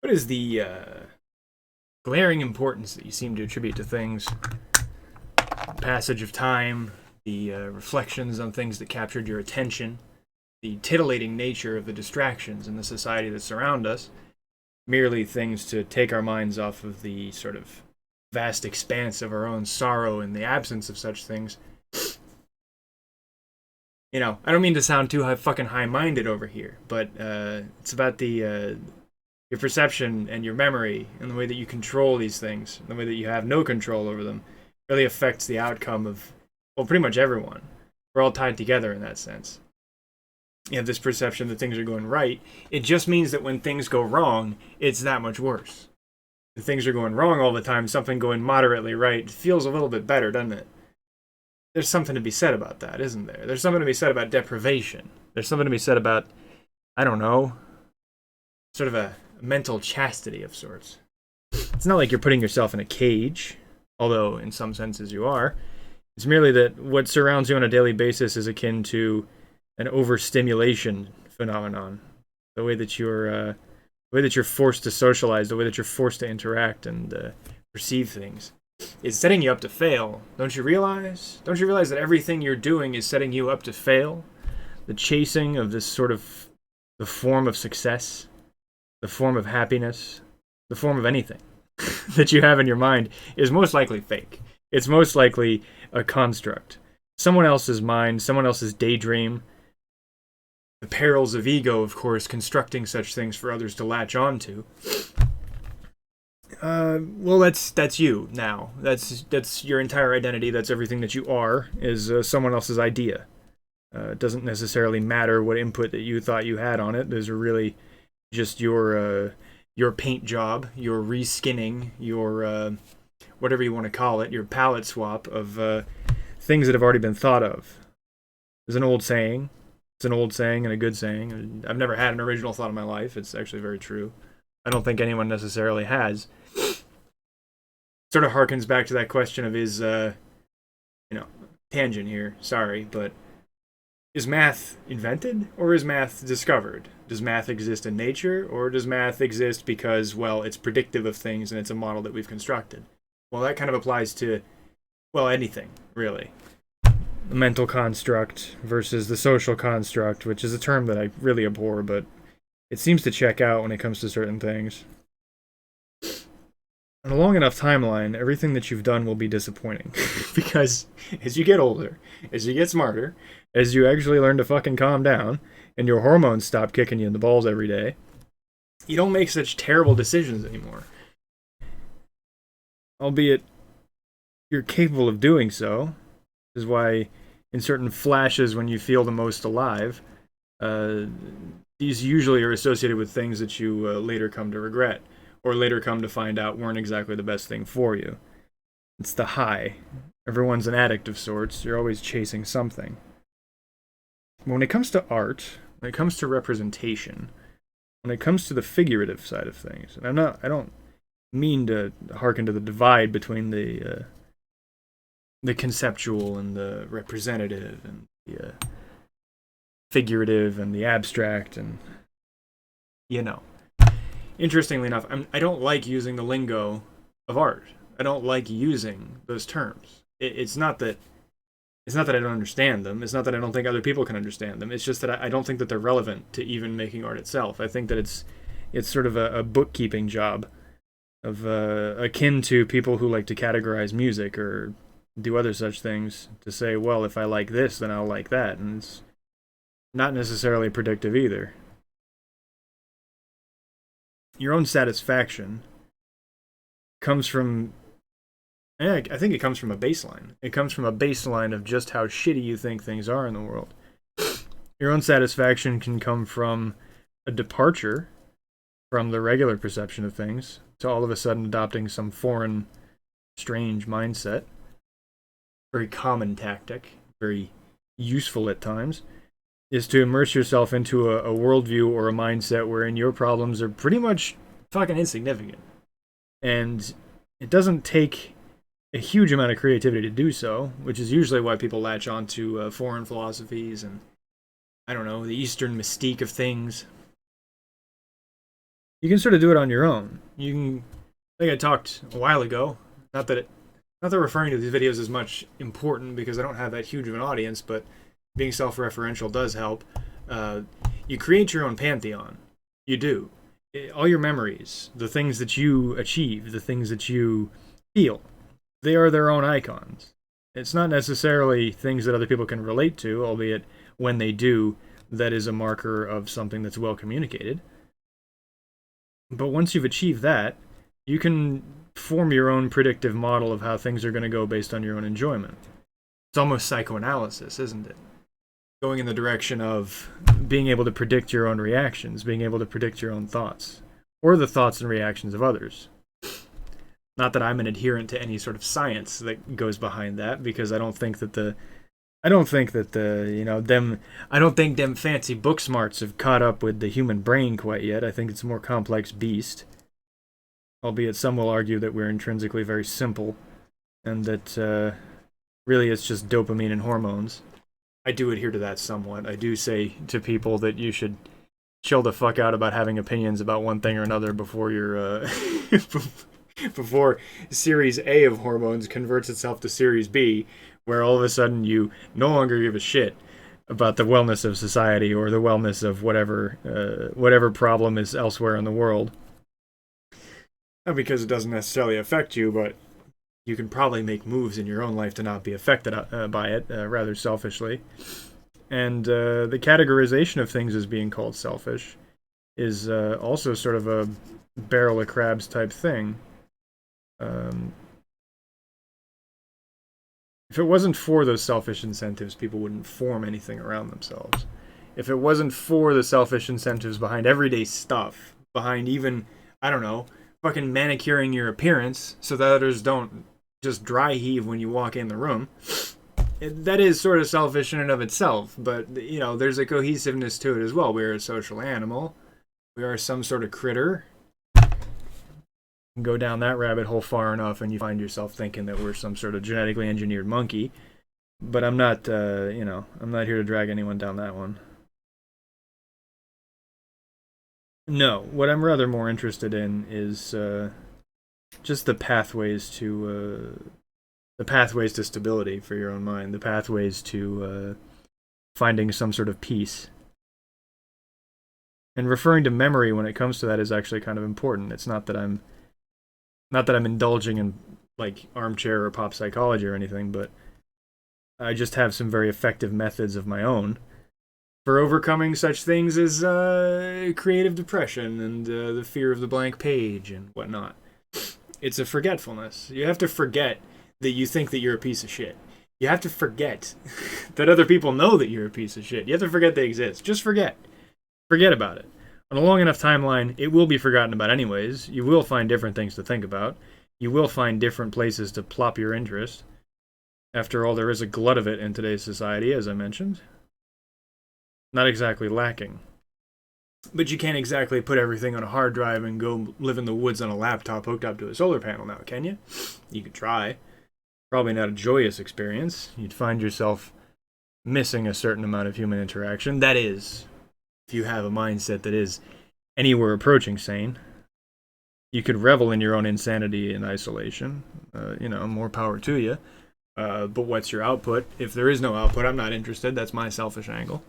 What is the glaring importance that you seem to attribute to things? The passage of time, the reflections on things that captured your attention, the titillating nature of the distractions in the society that surround us, merely things to take our minds off of the sort of vast expanse of our own sorrow in the absence of such things. I don't mean to sound too fucking high-minded over here, but it's about the your perception and your memory and the way that you control these things, and the way that you have no control over them, really affects the outcome of, well, pretty much everyone. We're all tied together in that sense. You have this perception that things are going right. It just means that when things go wrong, it's that much worse. If things are going wrong all the time, something going moderately right feels a little bit better, doesn't it? There's something to be said about that, isn't there? There's something to be said about deprivation. There's something to be said about, I don't know, sort of a mental chastity of sorts. It's not like you're putting yourself in a cage, although in some senses you are. It's merely that what surrounds you on a daily basis is akin to an overstimulation phenomenon. The way that you're forced to socialize, the way that you're forced to interact and perceive things, is setting you up to fail. Don't you realize? Don't you realize that everything you're doing is setting you up to fail? The chasing of this sort of the form of success, the form of happiness, the form of anything that you have in your mind is most likely fake. It's most likely a construct. Someone else's mind, someone else's daydream. The perils of ego, of course, constructing such things for others to latch onto. Well, that's you now. That's your entire identity. That's everything that you are, is someone else's idea. It doesn't necessarily matter what input that you thought you had on it. Those are really just your paint job, your reskinning, your whatever you want to call it, your palette swap of things that have already been thought of. There's an old saying. It's an old saying and a good saying. I've never had an original thought in my life. It's actually very true. I don't think anyone necessarily has. Sort of harkens back to that question of tangent here, sorry, but is math invented or is math discovered? Does math exist in nature or does math exist because, well, it's predictive of things and it's a model that we've constructed? Well, that kind of applies to, well, anything, really. The mental construct versus the social construct, which is a term that I really abhor, but it seems to check out when it comes to certain things. On a long enough timeline, everything that you've done will be disappointing. Because as you get older, as you get smarter, as you actually learn to fucking calm down, and your hormones stop kicking you in the balls every day, you don't make such terrible decisions anymore. Albeit, you're capable of doing so. This is why, in certain flashes when you feel the most alive, these usually are associated with things that you later come to regret, or later come to find out weren't exactly the best thing for you. It's the high. Everyone's an addict of sorts. You're always chasing something. When it comes to art, when it comes to representation, when it comes to the figurative side of things, and I don't mean to hearken to the divide between the conceptual and the representative and the figurative and the abstract, and interestingly enough, I don't like using the lingo of art. I don't like using those terms. It's not that I don't understand them. It's not that I don't think other people can understand them. It's just that I don't think that they're relevant to even making art itself. I think that it's sort of a bookkeeping job of akin to people who like to categorize music or do other such things to say, well, if I like this, then I'll like that, and it's not necessarily predictive either. Your own satisfaction comes from, I think it comes from a baseline. It comes from a baseline of just how shitty you think things are in the world. Your own satisfaction can come from a departure from the regular perception of things to all of a sudden adopting some foreign, strange mindset. Very common tactic, very useful at times, is to immerse yourself into a worldview or a mindset wherein your problems are pretty much fucking insignificant. And it doesn't take a huge amount of creativity to do so, which is usually why people latch on to foreign philosophies and, I don't know, the Eastern mystique of things. you can sort of do it on your own. You can, I think I talked a while ago, not that it, not that referring to these videos is much important because I don't have that huge of an audience, but being self-referential does help. Uh, you create your own pantheon. You do. All your memories, the things that you achieve, the things that you feel, they are their own icons. It's not necessarily things that other people can relate to, albeit when they do, that is a marker of something that's well communicated. But once you've achieved that, you can form your own predictive model of how things are going to go based on your own enjoyment. It's almost psychoanalysis, isn't it? Going in the direction of being able to predict your own reactions, being able to predict your own thoughts, or the thoughts and reactions of others. Not that I'm an adherent to any sort of science that goes behind that, because I don't think that I don't think them fancy book smarts have caught up with the human brain quite yet. I think it's a more complex beast. Albeit some will argue that we're intrinsically very simple, and that really it's just dopamine and hormones. I do adhere to that somewhat. I do say to people that you should chill the fuck out about having opinions about one thing or another before you're before Series A of hormones converts itself to Series B, where all of a sudden you no longer give a shit about the wellness of society or the wellness of whatever problem is elsewhere in the world. Not because it doesn't necessarily affect you, but you can probably make moves in your own life to not be affected by it, rather selfishly. And the categorization of things as being called selfish is also sort of a barrel of crabs type thing. If it wasn't for those selfish incentives, people wouldn't form anything around themselves. If it wasn't for the selfish incentives behind everyday stuff, behind even, I don't know, fucking manicuring your appearance so that others don't just dry heave when you walk in the room, that is sort of selfish in and of itself. But, you know, there's a cohesiveness to it as well. We're a social animal. We are some sort of critter. Go down that rabbit hole far enough and you find yourself thinking that we're some sort of genetically engineered monkey. But I'm not, I'm not here to drag anyone down that one. No, what I'm rather more interested in is just the pathways to stability for your own mind, the pathways to finding some sort of peace. And referring to memory when it comes to that is actually kind of important. It's not that I'm indulging in like armchair or pop psychology or anything, but I just have some very effective methods of my own for overcoming such things as creative depression and the fear of the blank page and whatnot. It's a forgetfulness. You have to forget that you think that you're a piece of shit. You have to forget that other people know that you're a piece of shit. You have to forget they exist. Just forget. Forget about it. On a long enough timeline, it will be forgotten about anyways. You will find different things to think about. You will find different places to plop your interest. After all, there is a glut of it in today's society, as I mentioned. Not exactly lacking. But you can't exactly put everything on a hard drive and go live in the woods on a laptop hooked up to a solar panel now, can you? You could try. Probably not a joyous experience. You'd find yourself missing a certain amount of human interaction. That is, if you have a mindset that is anywhere approaching sane. You could revel in your own insanity in isolation. More power to you. But what's your output? If there is no output, I'm not interested. That's my selfish angle.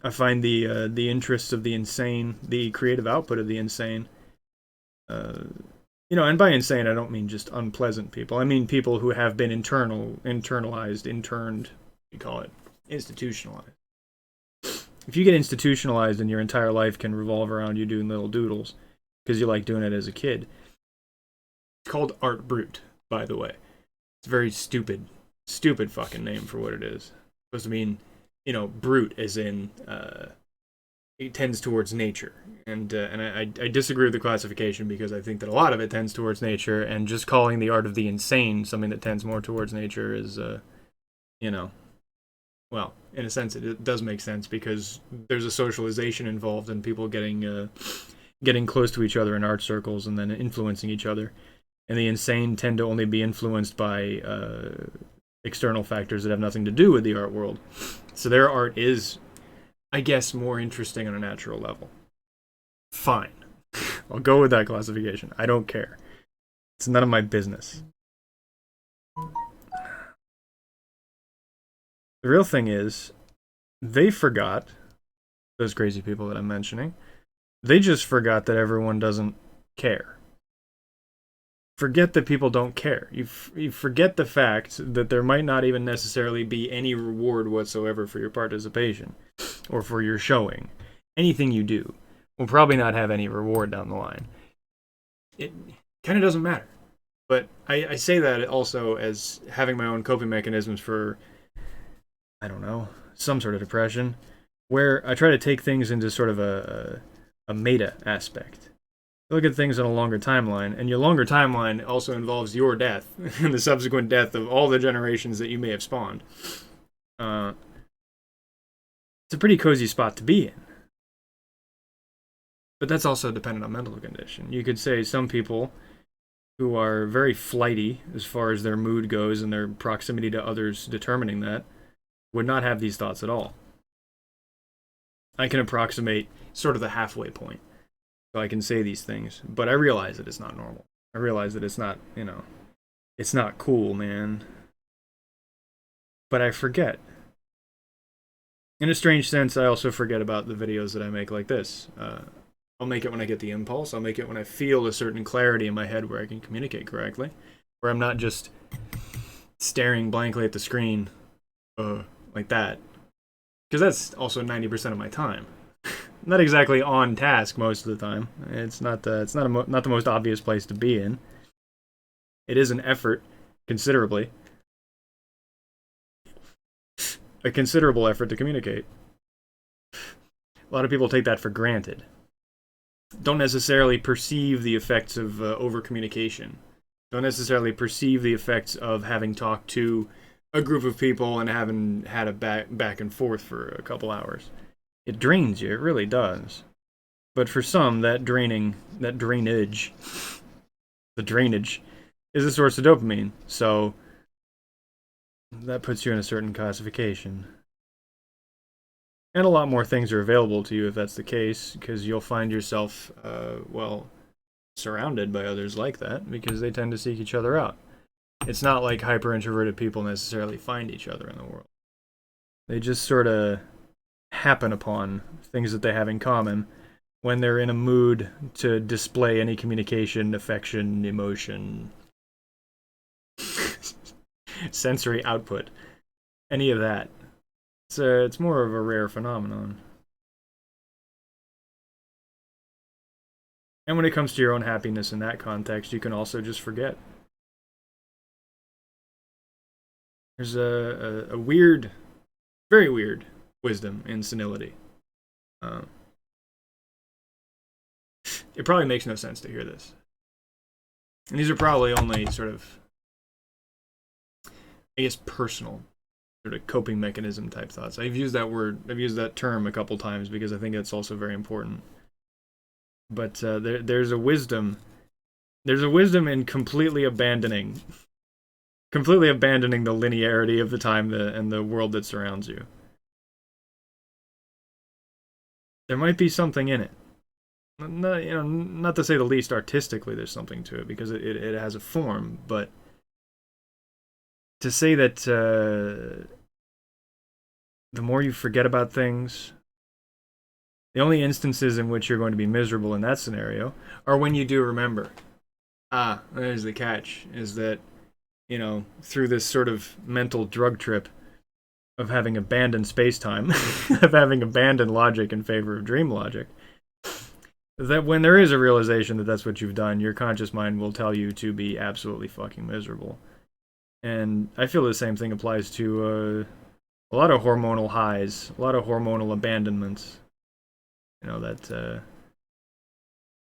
I find the interests of the insane, the creative output of the insane, and by insane I don't mean just unpleasant people. I mean people who have been interned, you call it, institutionalized. If you get institutionalized and your entire life can revolve around you doing little doodles because you like doing it as a kid, it's called art brute, by the way. It's a very stupid fucking name for what it is. It's supposed to mean, brute as in it tends towards nature, and I disagree with the classification because I think that a lot of it tends towards nature, and just calling the art of the insane something that tends more towards nature is, well, in a sense it does make sense because there's a socialization involved in people getting close to each other in art circles and then influencing each other, and the insane tend to only be influenced by external factors that have nothing to do with the art world. So their art is, I guess, more interesting on a natural level. Fine. I'll go with that classification. I don't care. It's none of my business. The real thing is, they forgot, those crazy people that I'm mentioning, they just forgot that everyone doesn't care. Forget that people don't care. You forget the fact that there might not even necessarily be any reward whatsoever for your participation or for your showing. Anything you do will probably not have any reward down the line. It kind of doesn't matter. But I say that also as having my own coping mechanisms for, I don't know, some sort of depression, where I try to take things into sort of a meta aspect. Look at things on a longer timeline, and your longer timeline also involves your death and the subsequent death of all the generations that you may have spawned. It's a pretty cozy spot to be in. But that's also dependent on mental condition. You could say some people who are very flighty as far as their mood goes and their proximity to others determining that would not have these thoughts at all. I can approximate sort of the halfway point. So I can say these things, but I realize that it's not normal. I realize that it's not, it's not cool, man. But I forget. In a strange sense, I also forget about the videos that I make like this. I'll make it when I get the impulse. I'll make it when I feel a certain clarity in my head where I can communicate correctly. Where I'm not just staring blankly at the screen like that. Because that's also 90% of my time. Not exactly on task most of the time. It's not the most obvious place to be in. It is an effort, considerably. A considerable effort to communicate. A lot of people take that for granted. Don't necessarily perceive the effects of over-communication. Don't necessarily perceive the effects of having talked to a group of people and having had a back and forth for a couple hours. It drains you, it really does. But for some, the drainage is a source of dopamine. So that puts you in a certain classification. And a lot more things are available to you if that's the case, because you'll find yourself, surrounded by others like that, because they tend to seek each other out. It's not like hyper-introverted people necessarily find each other in the world. They just sort of happen upon things that they have in common when they're in a mood to display any communication, affection, emotion, sensory output, any of that. It's more of a rare phenomenon. And when it comes to your own happiness in that context, you can also just forget. There's a weird, very weird wisdom in senility. It probably makes no sense to hear this. And these are probably only sort of, I guess, personal, sort of coping mechanism type thoughts. I've used that term a couple times because I think it's also very important. But there's a wisdom in completely abandoning the linearity of the time and the world that surrounds you. There might be something in it. Not to say the least artistically there's something to it, because it has a form, but to say that the more you forget about things, the only instances in which you're going to be miserable in that scenario are when you do remember. There's the catch, is that, through this sort of mental drug trip of having abandoned space-time, of having abandoned logic in favor of dream logic, that when there is a realization that that's what you've done, your conscious mind will tell you to be absolutely fucking miserable. And I feel the same thing applies to a lot of hormonal highs, a lot of hormonal abandonments. The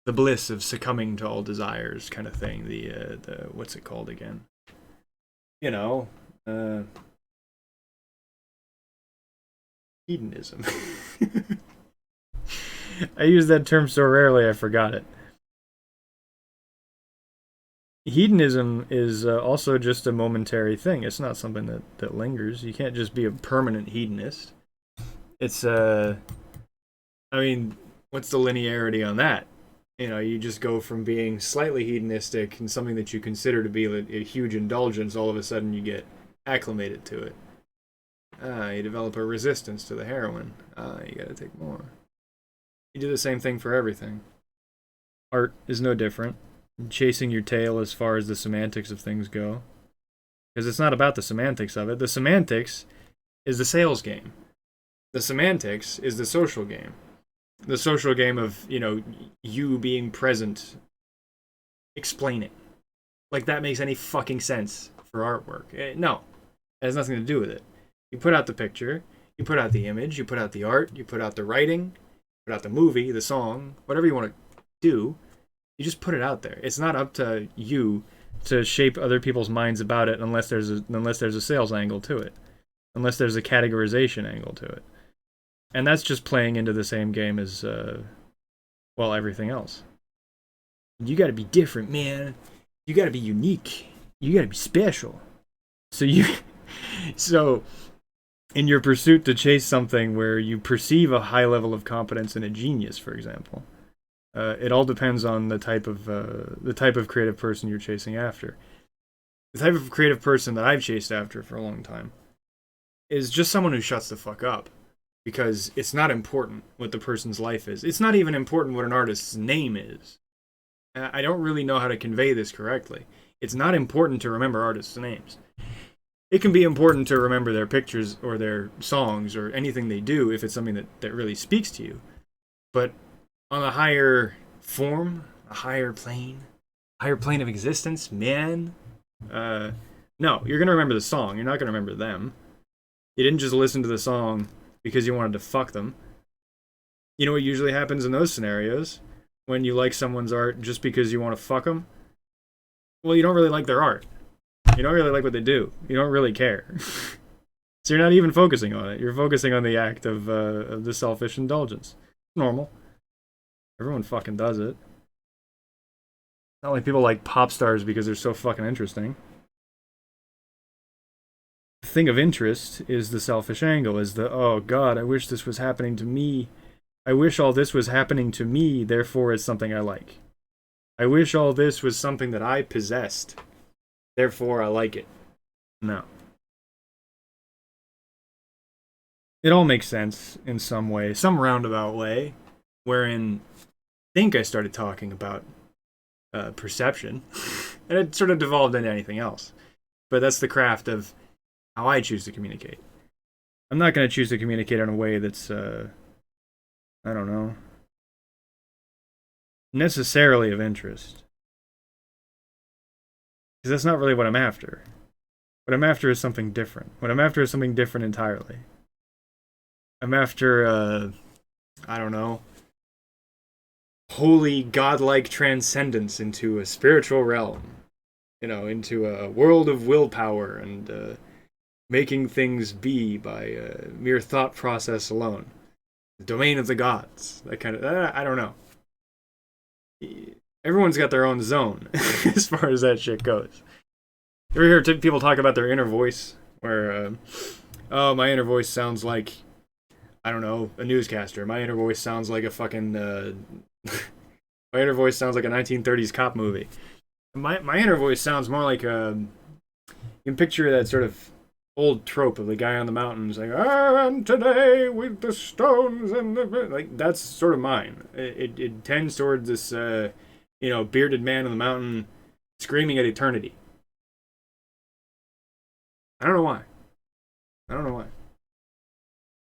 bliss of succumbing to all desires kind of thing. The what's it called again? Hedonism. I use that term so rarely I forgot it. Hedonism is also just a momentary thing. It's not something that lingers. You can't just be a permanent hedonist. It's when what's the linearity on that? You know, you just go from being slightly hedonistic and something that you consider to be a huge indulgence, all of a sudden you get acclimated to it. You develop a resistance to the heroin. You gotta take more. You do the same thing for everything. Art is no different. Chasing your tail as far as the semantics of things go. Because it's not about the semantics of it. The semantics is the sales game. The semantics is the social game. The social game of, you know, you being present, explaining. Like that makes any fucking sense for artwork. No, it has nothing to do with it. You put out the picture, you put out the image, you put out the art, you put out the writing, put out the movie, the song, whatever you want to do, you just put it out there. It's not up to you to shape other people's minds about it unless there's a sales angle to it, unless there's a categorization angle to it. And that's just playing into the same game as, everything else. You gotta be different, man. You gotta be unique. You gotta be special. So in your pursuit to chase something where you perceive a high level of competence in a genius, for example, it all depends on the type of creative person you're chasing after. The type of creative person that I've chased after for a long time is just someone who shuts the fuck up. Because it's not important what the person's life is. It's not even important what an artist's name is. I don't really know how to convey this correctly. It's not important to remember artists' names. It can be important to remember their pictures or their songs or anything they do if it's something that really speaks to you. But on a higher form, a higher plane of existence, man, no, you're going to remember the song. You're not going to remember them. You didn't just listen to the song because you wanted to fuck them. You know what usually happens in those scenarios? When you like someone's art just because you want to fuck them? Well, you don't really like their art. You don't really like what they do. You don't really care. So you're not even focusing on it. You're focusing on the act of the selfish indulgence. Normal. Everyone fucking does it. Not like people like pop stars because they're so fucking interesting. Thing of interest is the selfish angle, is the, oh god, I wish this was happening to me. I wish all this was happening to me, therefore it's something I like. I wish all this was something that I possessed, therefore I like it. No. It all makes sense in some way, some roundabout way, wherein I think I started talking about perception, and it sort of devolved into anything else. But that's the craft of how I choose to communicate. I'm not going to choose to communicate in a way that's, I don't know, necessarily of interest. Because that's not really what I'm after. What I'm after is something different. What I'm after is something different entirely. I'm after, I don't know, holy godlike transcendence into a spiritual realm. You know, into a world of willpower and, making things be by mere thought process alone. The domain of the gods. That kind of, I don't know. Everyone's got their own zone as far as that shit goes. You ever hear people talk about their inner voice? Where, oh, my inner voice sounds like, I don't know, a newscaster. My inner voice sounds like a fucking, my inner voice sounds like a 1930s cop movie. My inner voice sounds more like you can picture that sort of old trope of the guy on the mountains like, and today with the stones and the, like, that's sort of mine. It tends towards this bearded man on the mountain screaming at eternity. I don't know why.